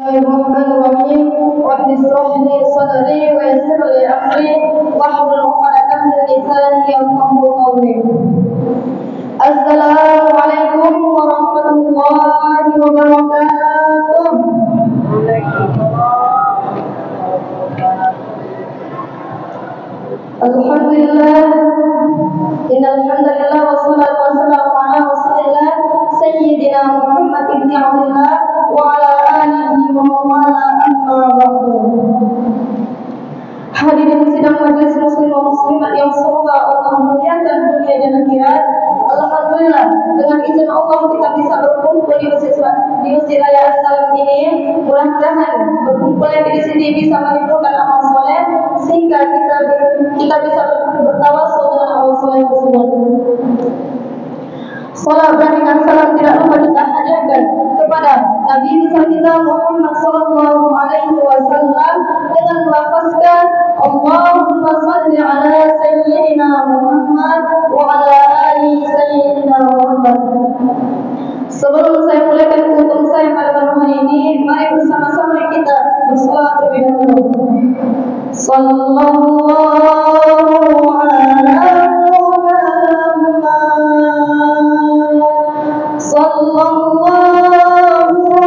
Bismillahirrahmanirrahim. Rabbi shrah li sadri wa yassir li amri wahlul 'uqdatam min lisani yafqahu qawli. Assalamualaikum warahmatullahi wabarakatuh. Alhamdulillah, innal hamdalillah wassalatu wassalamu ala rasulillah sayyidina Muhammad ibn Abdullah wa ala alihi wa mawala amma ba'du. Hadirin sidang majelis muslim wa muslimat yang semoga Allah muliakan dunia dan akhirat. Alhamdulillah, dengan izin Allah kita bisa berkumpul di Masjid Raya As-Salam ini. Mudah-mudahan berkumpul di sini bisa menimbulkan amal soleh sehingga kita bisa bertawasul dengan amal soleh tersebut. Salam dan salam tidak lupa kita hadirkan kepada Nabi besar kita Muhammad sallallahu alaihi wasallam dengan melafazkan Allahumma shalli ala sayyidina Muhammad wa ala ali sayyidina Muhammad. Sebelum saya mulaikan hukum saya pada malam hari ini, mari bersama-sama kita bersalawat terlebih dahulu. Sallallahu ala Sallallahu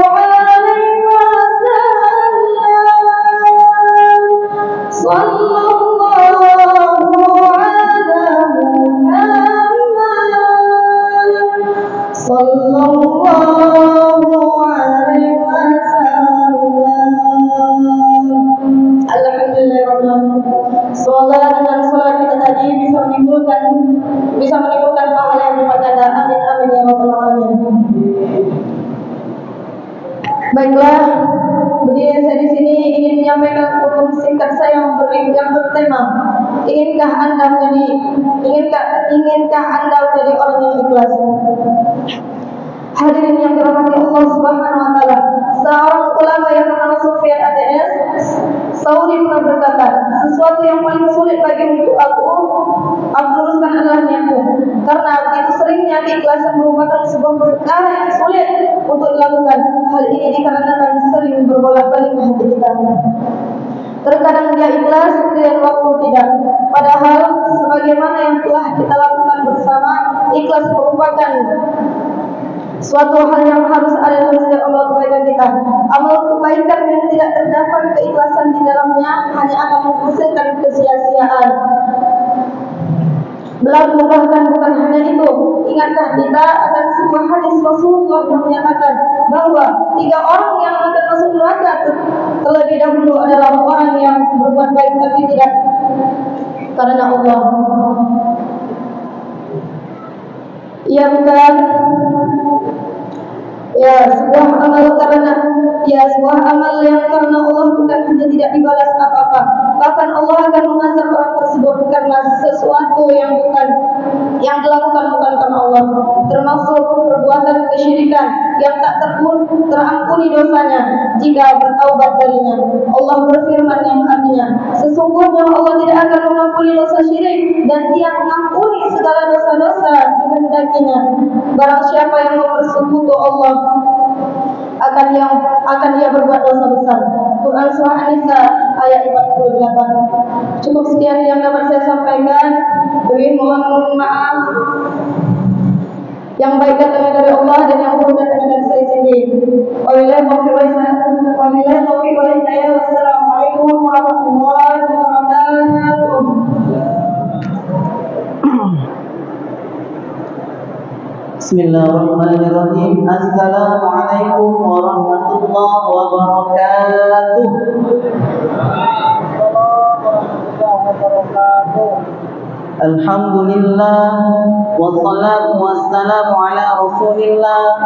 alaihi wasallam. Sallallahu ala Muhammad. Sallallahu alaihi wasallam. Alhamdulillah. Semoga dengan salat kita tadi bisa menimbulkan pahala yang berlipat ganda. Amin amin ya rabbal alamin. Baiklah, berdiri saya di sini ingin menyampaikan hukum singkat saya yang bertema Inginkah Anda menjadi orang yang ikhlas? Hadirin yang dirahmati Allah Subhanahu wa taala, seorang ulama yang bernama Sufyan ATS Sauri pernah berkata, sesuatu yang paling sulit bagi untuk aku luruskan adalah niatku, karena begitu seringnya keikhlasan merupakan sebuah perkara yang sulit untuk dilakukan. Hal ini dikarenakan sering berbolak-balik hati kita. Terkadang dia ikhlas dan waktu tidak. Padahal sebagaimana yang telah kita lakukan bersama, ikhlas merupakan suatu hal yang harus ada dalam setiap amal kebaikan kita. Amal kebaikan yang tidak terdapat keikhlasan di dalamnya hanya akan menghasilkan kesia-siaan. Bahkan bukan hanya itu, ingatkah kita akan sebuah hadis Rasulullah yang menyatakan bahwa 3 orang yang akan masuk neraka terlebih dahulu adalah orang yang berbuat baik tapi tidak karena Allah. Ia bukan sebuah amal yang karena Allah bukan hanya tidak dibalas apa-apa, bahkan Allah akan mengazab orang tersebut karena sesuatu yang dilakukan bukan karena Allah, termasuk perbuatan kesyirikan yang tak terampuni dosanya jika bertaubat darinya. Allah berfirman yang artinya, sesungguhnya Allah tidak akan mengampuni dosa syirik dan Dia mengampuni segala dosa-dosa dikehendakinya. Barang siapa yang mempersekutu Allah akan dia berbuat dosa besar. Quran surah An-Nisa ayat 48. Cukup sekian yang dapat saya sampaikan. Mohon maaf yang baik datangnya dari Allah dan yang buruk datangnya dari saya sendiri. Wabillahi taufiq wal hidayah. Wassalamualaikum warahmatullahi wabarakatuh. Bismillahirrahmanirrahim. Assalamualaikum warahmatullahi wabarakatuh. Alhamdulillah, wassalatu wassalamu ala rasulillah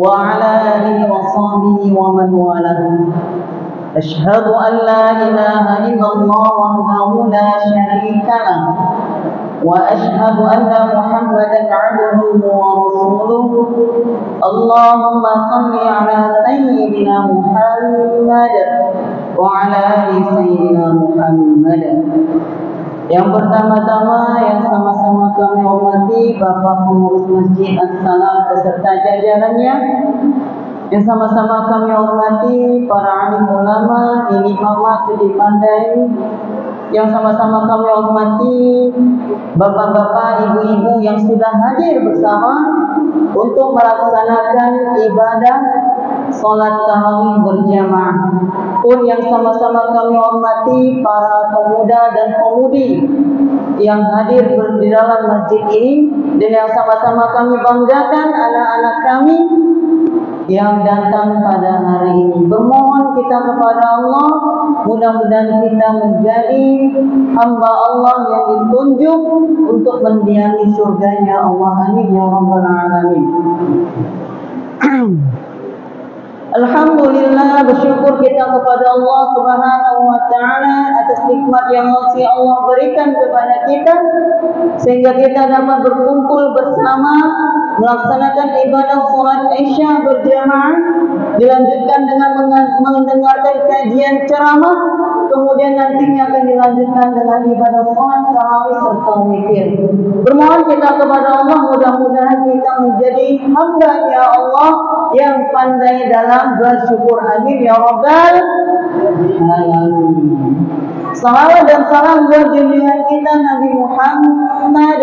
wa ala alihi wa sahbihi wa man walah. Ashhadu an la ilaha illallah wahdahu la syarika lah wa ashhadu anna Muhammadan 'abduhu wa rasuluh. Allahumma shalli ala sayyidina Muhammad wa ala ali sayyidina Muhammad. Yang pertama-tama yang sama-sama kami hormati Bapak Pengurus Masjid As-Salam beserta jajarannya, yang sama-sama kami hormati para alim ulama, ini mama jadi pandai, yang sama-sama kami hormati bapak-bapak, ibu-ibu yang sudah hadir bersama untuk melaksanakan ibadah salat tarawih berjamaah. Pun yang sama-sama kami hormati para pemuda dan pemudi yang hadir di dalam masjid ini, dan yang sama-sama kami banggakan anak-anak kami yang datang pada hari ini. Bermohon kita kepada Allah, mudah-mudahan kita menjadi hamba Allah yang ditunjuk untuk mendiami surganya Allah. Amin ya rabbal alamin. Alhamdulillah, bersyukur kita kepada Allah Subhanahu wa taala atas nikmat yang masih Allah berikan kepada kita sehingga kita dapat berkumpul bersama melaksanakan ibadah salat Isya berjamaah, dilanjutkan dengan mendengarkan kajian ceramah, kemudian nantinya akan dilanjutkan dengan ibadah salat tarawih serta zikir. Bermohon kita kepada Allah, mudah-mudahan kita menjadi hamba ya Allah yang pandai dalam bersyukur. Amin ya rabbal alamin. Salawat dan salam buat junjungan kita Nabi Muhammad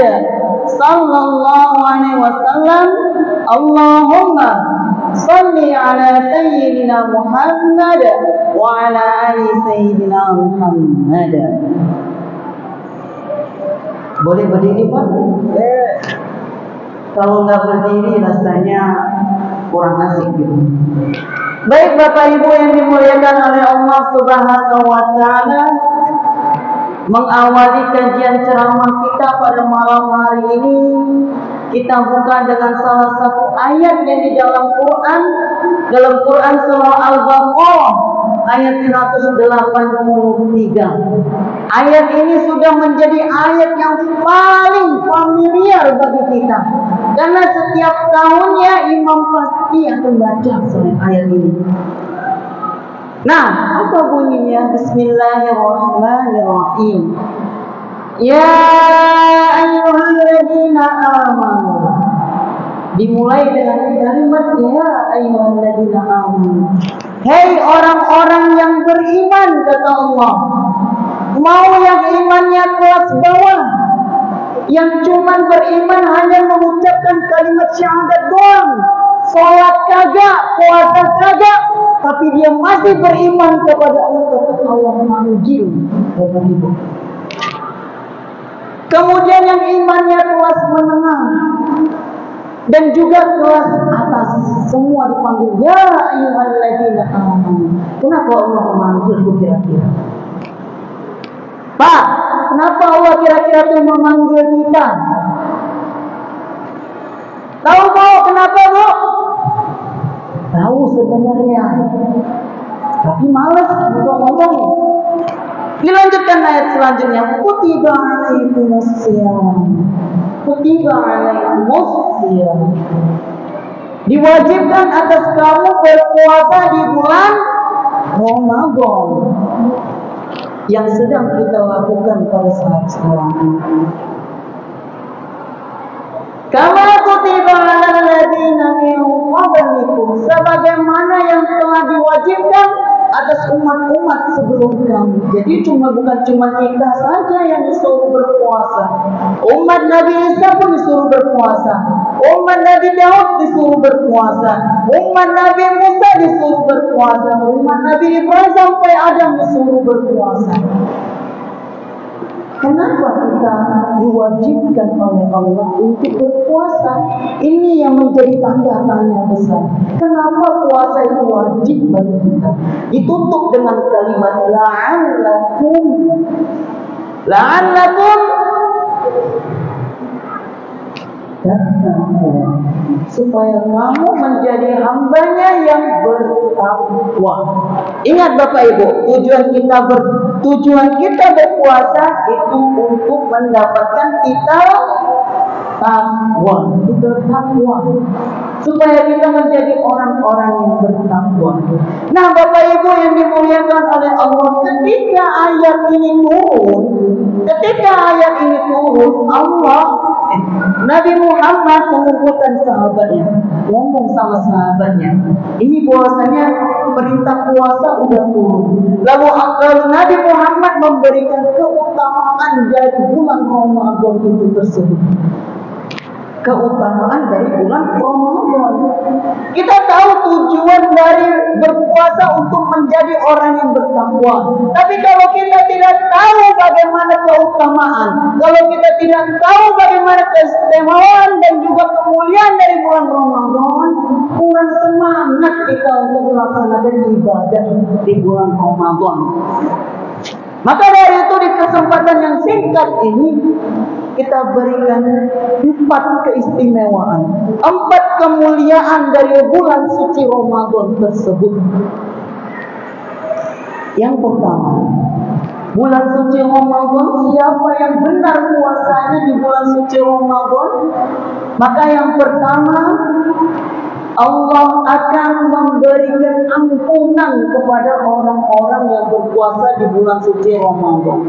sallallahu alaihi wasallam. Allahumma salli ala sayyidina Muhammad wa ala ali sayyidina Muhammad. Boleh berdiri Pak? Kalau nggak berdiri rasanya kurang asik gitu. Baik Bapak Ibu yang dimuliakan oleh Allah Subhanahu wa taala, mengawali kajian ceramah kita pada malam hari ini, kita buka dengan salah satu ayat yang di dalam Quran surah Al-Baqarah ayat 183. Ayat ini sudah menjadi ayat yang paling familiar bagi kita, karena setiap tahunnya imam pasti akan baca ayat ini. Nah, apa bunyinya? Bismillahirrahmanirrahim. Ya ayyuhalladzina amanu. Dimulai dengan kalimat ya ayyuhalladzina amanu. Hei orang-orang yang beriman, kata Allah. Mau yang imannya kelas bawah, yang cuman beriman hanya mengucapkan kalimat syahadat doang, sholat kagak, puasa kagak, tapi dia masih beriman kepada Allah, tetap Allah memanggil. Kemudian yang imannya kelas menengah dan juga kelas atas, semua dipanggil ya ayyuhalladzina amanu. Kenapa Allah memanggil kira-kira? Pak, kenapa Allah kira-kira itu memanggil kita? Tahu Bu, kenapa Bu? Tahu sebenarnya, tapi malas untuk ngomong. Dilanjutkan ayat selanjutnya. Kutiba alaikumusiyam. Kutiba alaikumusiyam. Diwajibkan atas kamu berpuasa di bulan Ramadan yang sedang kita lakukan pada saat sekarang ini. Kama kutiba alal ladzina min qablikum, sebagaimana yang telah diwajibkan atas umat-umat sebelum kamu. Jadi bukan cuma kita saja yang disuruh berpuasa. Umat Nabi Isa pun disuruh berpuasa. Umat Nabi Daud disuruh berpuasa. Umat Nabi Musa disuruh berpuasa. Umat Nabi Ibrahim sampai Adam disuruh berpuasa. Kenapa kita diwajibkan oleh Allah untuk berpuasa? Ini yang menjadi tanda tanya besar. Kenapa puasa itu wajib bagi kita? Ditutup dengan kalimat la'allakum. La'allakum supaya kamu menjadi hambanya yang bertakwa. Ingat Bapak Ibu, tujuan kita berpuasa itu untuk mendapatkan kita takwa, supaya kita menjadi orang-orang yang bertakwa. Nah, Bapak Ibu yang dimuliakan oleh Allah, ketika ayat ini turun, Allah Nabi Muhammad mengumpulkan sahabatnya, ngomong sama sahabatnya, ini bahwasanya perintah puasa udah turun. Lalu Nabi Muhammad memberikan keutamaan dari bulan Ramadan itu tersebut. Keutamaan dari bulan Ramadan. Kita tahu tujuan dari berpuasa untuk menjadi orang yang bertakwa. Tapi kalau kita tidak tahu bagaimana keutamaan, kalau kita tidak tahu bagaimana keistimewaan dan juga kemuliaan dari bulan Ramadan, kurang semangat kita untuk melaksanakan ibadah di bulan Ramadan. Maka dari itu di kesempatan yang singkat ini kita berikan 4 keistimewaan, 4 kemuliaan dari bulan suci Ramadan tersebut. Yang pertama, bulan suci Ramadan, siapa yang benar puasanya di bulan suci Ramadan, maka yang pertama Allah akan memberikan ampunan kepada orang-orang yang berpuasa di bulan suci Ramadan.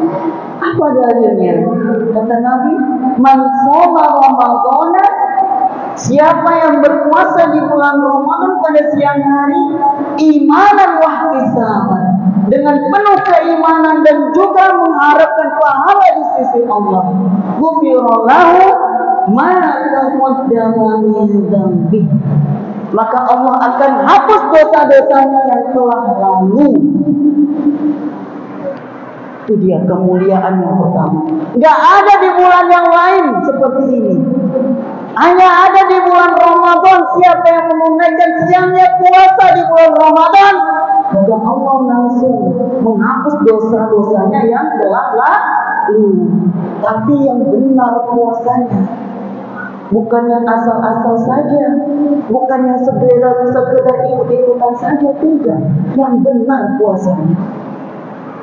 Apa dalilnya? Kata Nabi, "Man shoma Ramadhana", siapa yang berpuasa di bulan Ramadan pada siang hari, imanan wa ihtisaban, dengan penuh keimanan dan juga mengharapkan pahala di sisi Allah, ghufira lahu ma taqaddama min dzambi, maka Allah akan hapus dosa-dosanya yang telah lalu. Itu dia kemuliaan yang pertama. Gak ada di bulan yang lain seperti ini. Hanya ada di bulan Ramadan. Siapa yang menunaikan siangnya puasa di bulan Ramadan, maka Allah langsung menghapus dosa-dosanya yang telah lalu. Tapi yang benar puasanya, bukannya asal-asal saja, bukannya sekedar ikut-ikutan saja, tidak. Yang benar puasanya.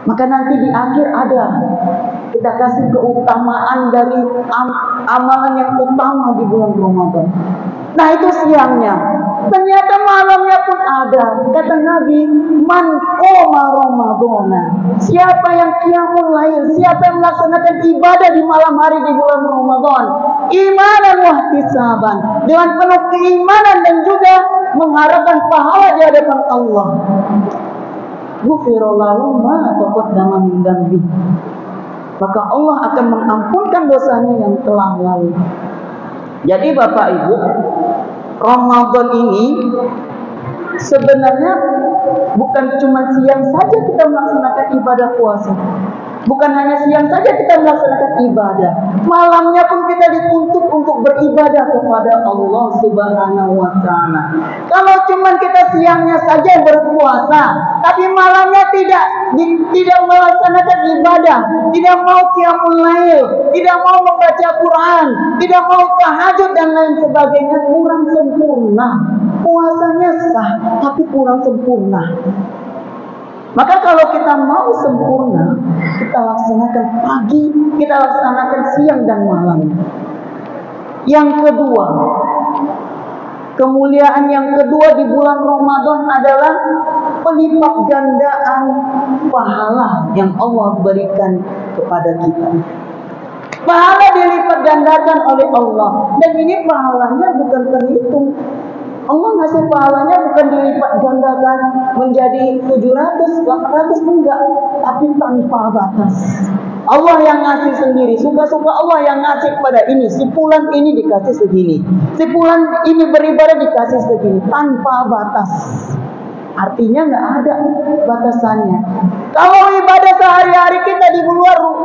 Maka nanti di akhir ada kita kasih keutamaan dari amalan yang utama di bulan Ramadan. Nah itu siangnya. Ternyata malamnya pun ada. Kata Nabi, "Man qoma Ramadhana", siapa yang qiyamul lail, siapa yang melaksanakan ibadah di malam hari di bulan Ramadan, imanan wa ihtisaban, dengan penuh keimanan dan juga mengharapkan pahala di hadapan Allah, ghufira lahu ma taqaddama min dzambi, maka Allah akan mengampunkan dosanya yang telah lalu. Jadi Bapak Ibu, Ramadan ini sebenarnya bukan cuma siang saja kita melaksanakan ibadah puasa. Bukan hanya siang saja kita melaksanakan ibadah, malamnya pun kita dituntut untuk beribadah kepada Allah Subhanahu wa Ta'ala. Kalau cuma kita siangnya saja berpuasa, tapi malamnya tidak melaksanakan ibadah, tidak mau qiyamul lail, tidak mau membaca Quran, tidak mau tahajud dan lain sebagainya, kurang sempurna. Puasanya sah, tapi kurang sempurna. Maka kalau kita mau sempurna, kita laksanakan pagi, kita laksanakan siang dan malam. Yang kedua, kemuliaan yang kedua di bulan Ramadan adalah pelipat gandaan pahala yang Allah berikan kepada kita. Pahala dilipat gandakan oleh Allah, dan ini pahalanya bukan terhitung. Allah ngasih pahalanya bukan dilipat gandakan menjadi 700, 800, enggak, tapi tanpa batas. Allah yang ngasih sendiri, suka-suka Allah yang ngasih kepada ini. Si fulan ini dikasih segini, si fulan ini beribadah dikasih segini, tanpa batas. Artinya nggak ada batasannya. Kalau ibadah sehari-hari kita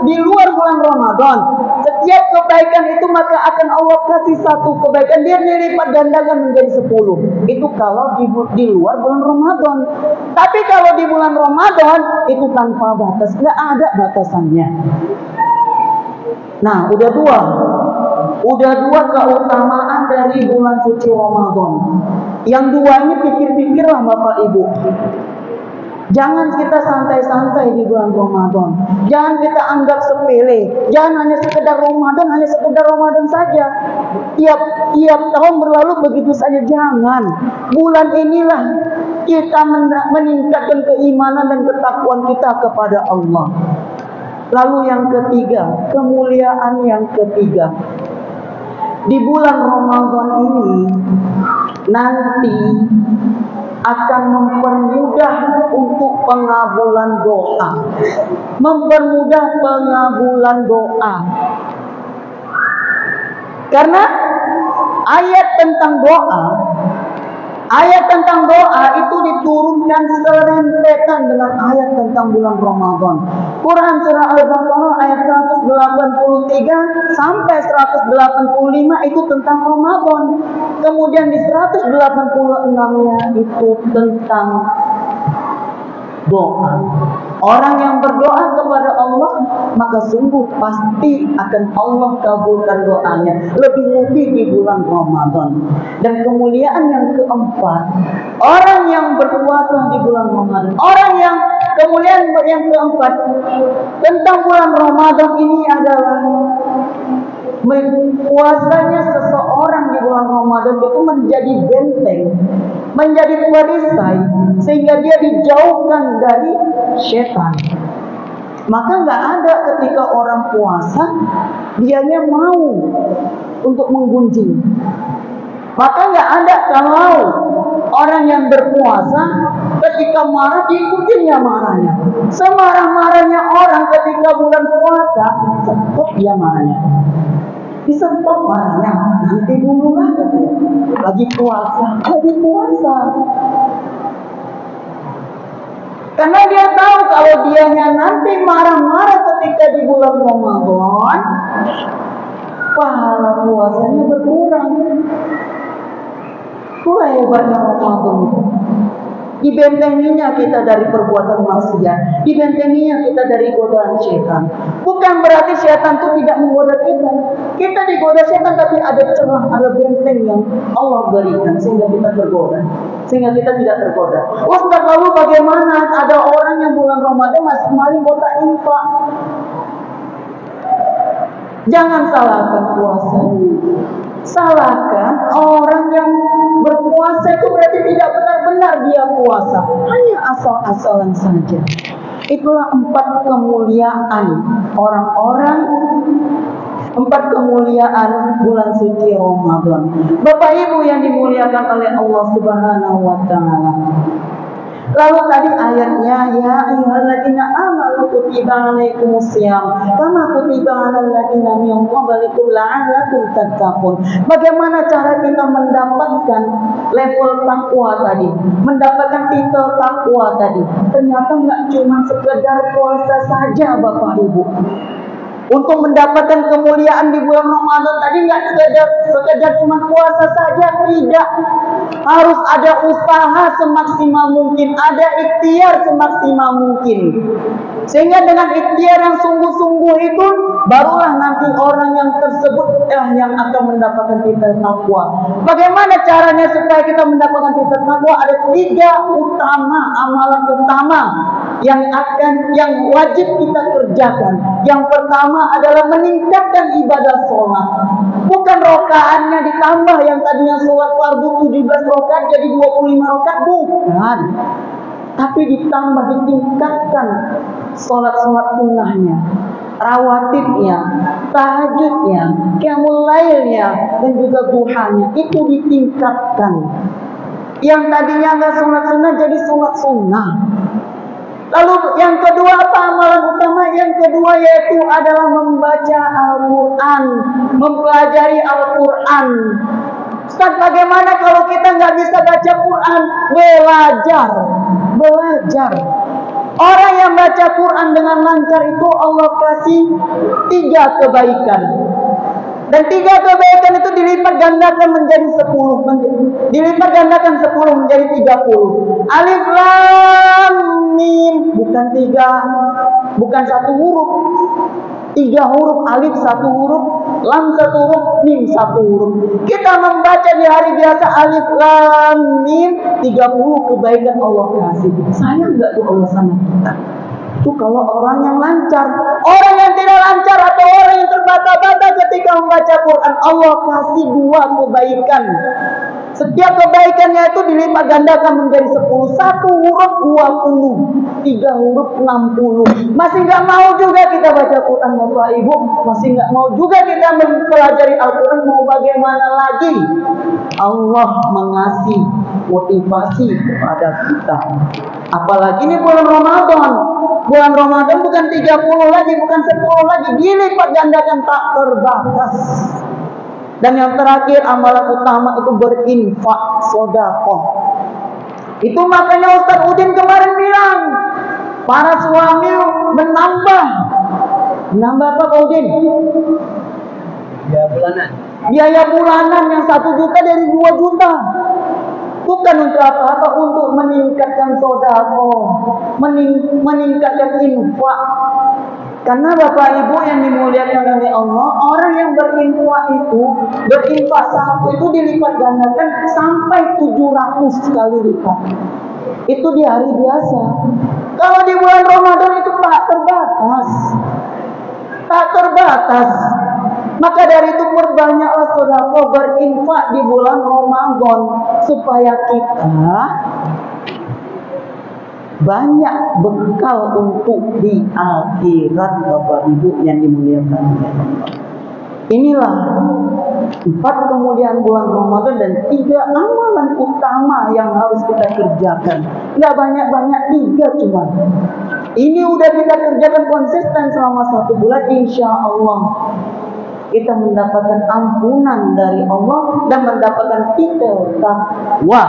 di luar bulan Ramadan, setiap kebaikan itu maka akan Allah kasih satu kebaikan, dia dilipat gandakan menjadi 10. Itu kalau di luar bulan Ramadan. Tapi kalau di bulan Ramadan itu tanpa batas, nggak ada batasannya. Nah, udah dua keutamaan dari bulan suci Ramadan. Yang dua ini pikir-pikirlah Bapak Ibu. Jangan kita santai-santai di bulan Ramadan. Jangan kita anggap sepele. Jangan hanya sekedar Ramadan saja. Tiap tahun berlalu begitu saja, jangan. Bulan inilah kita meningkatkan keimanan dan ketakwaan kita kepada Allah. Lalu yang ketiga, kemuliaan yang ketiga, di bulan Ramadan ini nanti akan mempermudah untuk pengabulan doa. Mempermudah pengabulan doa. Karena ayat tentang doa itu diturunkan serentetan dengan ayat tentang bulan Ramadan. Quran surah Al-Baqarah ayat 183 sampai 185 itu tentang Ramadan. Kemudian di 186-nya itu tentang doa. Orang yang berdoa kepada Allah, maka sungguh pasti akan Allah kabulkan doanya. Lebih-lebih di bulan Ramadan. Dan kemuliaan yang keempat, orang yang berpuasa di bulan Ramadan. Kemuliaan yang keempat tentang bulan Ramadan ini adalah puasanya seseorang di bulan Ramadan itu menjadi benteng, menjadi perisai, sehingga dia dijauhkan dari setan. Maka nggak ada ketika orang puasa dianya mau untuk menggunjing. Maka nggak ada kalau orang yang berpuasa ketika marah diikutinya marahnya. Semarah-marahnya orang ketika bulan puasa, stop dia marahnya. Bisa stop marahnya, nanti dulu lah katanya. Lagi puasa. Karena dia tahu kalau dianya nanti marah-marah ketika di bulan Ramadan, pahala puasanya berkurang. Itulah hebatnya Ramadan itu. Dibentenginya kita dari perbuatan maksiat, dibentenginya kita dari godaan setan. Bukan berarti setan itu tidak menggoda kita. Kita digoda setan, tapi ada celah, ada benteng yang Allah berikan sehingga kita tergoda, sehingga kita tidak tergoda. Ustaz, lalu bagaimana ada orang yang bulan Ramadan masih maling kotak infak? Jangan salahkan puasanya. Salahkan orang yang berpuasa itu berarti tidak benar-benar dia puasa, hanya asal-asalan saja. Itulah 4 kemuliaan orang-orang, 4 kemuliaan bulan suci Ramadan. Bapak Ibu yang dimuliakan oleh Allah Subhanahu wa taala. Lalu tadi ayatnya, ya ayyuhalladzina amanu kutiba alaikumusiyam kama kutiba alal ladzina min qablikum la'allakum tattaqun. Bagaimana cara kita mendapatkan level takwa tadi, mendapatkan titel takwa tadi? Ternyata nggak cuma sekedar puasa saja, Bapak Ibu. Untuk mendapatkan kemuliaan di bulan Ramadan tadi nggak sekedar cuma puasa saja, tidak. Harus ada usaha semaksimal mungkin, ada ikhtiar semaksimal mungkin. Sehingga dengan ikhtiar yang sungguh-sungguh itu, barulah nanti orang yang tersebut yang akan mendapatkan titel takwa. Bagaimana caranya supaya kita mendapatkan titel takwa? Ada 3 amalan utama yang wajib kita kerjakan. Yang pertama adalah meningkatkan ibadah sholat. Bukan rokaatnya ditambah, yang tadinya sholat fardu 17 rokaat jadi 25 rokaat, bukan. Tapi ditambah, ditingkatkan sholat-sholat sunnahnya, rawatibnya, tahajudnya, qiyamul lailnya, dan juga duhanya. Itu ditingkatkan. Yang tadinya nggak sholat sunnah jadi sholat sunnah. Lalu yang kedua apa amalan utama? Yang kedua yaitu adalah membaca Al-Quran, mempelajari Al-Quran. Ustaz, bagaimana kalau kita nggak bisa baca Quran? Belajar. Orang yang baca Quran dengan lancar itu Allah kasih 3 kebaikan. Dan 3 kebaikan itu dilipat gandakan menjadi 10. Dilipat gandakan 10 menjadi 30. Alif lam mim. Bukan 1 huruf. 3 huruf. Alif 1 huruf, lam 1 huruf, mim 1 huruf. Kita membaca di hari biasa alif lam mim, 30 kebaikan Allah kasih. Sayang enggak tuh Allah sama kita? Itu kalau orang yang lancar. Orang yang tidak lancar atau orang yang terbata-bata ketika membaca Quran. Allah kasih 2 kebaikan. Setiap kebaikannya itu dilipat gandakan menjadi 10. 1 huruf 20, 3 huruf 60. Masih nggak mau juga kita baca Quran, Bapak Ibu? Masih nggak mau juga kita mempelajari Al-Quran? Mau bagaimana lagi? Allah mengasih motivasi kepada kita. Apalagi ini bulan Ramadan. Bulan Ramadan bukan 30 lagi, bukan 10 lagi, dilipat gandakan tak terbatas. Dan yang terakhir, amalan utama itu berinfak, sedekah. Itu makanya Ustaz Udin kemarin bilang, para suami menambah apa Pak Udin? Biaya bulanan. Biaya bulanan yang 1 juta dari 2 juta. Bukan untuk apa-apa, untuk meningkatkan sedekah, meningkatkan infak. Karena Bapak Ibu yang dimuliakan oleh Allah, orang yang berinfak itu, berinfak 1 itu dilipat gandakan sampai 700 kali lipat. Itu di hari biasa. Kalau di bulan Ramadan itu tak terbatas. Tak terbatas. Maka dari itu perbanyaklah sedekah, berinfak di bulan Ramadan supaya kita banyak bekal untuk di akhirat, Bapak Ibu yang dimuliakan oleh Allah. Inilah 4 kemuliaan bulan Ramadan dan 3 amalan utama yang harus kita kerjakan. Nggak banyak-banyak, 3 cuma. Ini udah kita kerjakan konsisten selama 1 bulan, insya Allah kita mendapatkan ampunan dari Allah dan mendapatkan titel takwa.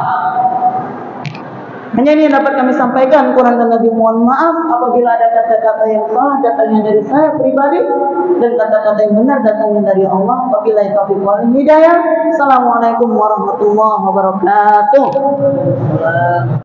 Hanya ini yang dapat kami sampaikan. Kurang dan lebih mohon maaf apabila ada kata-kata yang salah datangnya dari saya pribadi dan kata-kata yang benar datangnya dari Allah. Wabillahi taufiq wal hidayah. Assalamualaikum warahmatullahi wabarakatuh.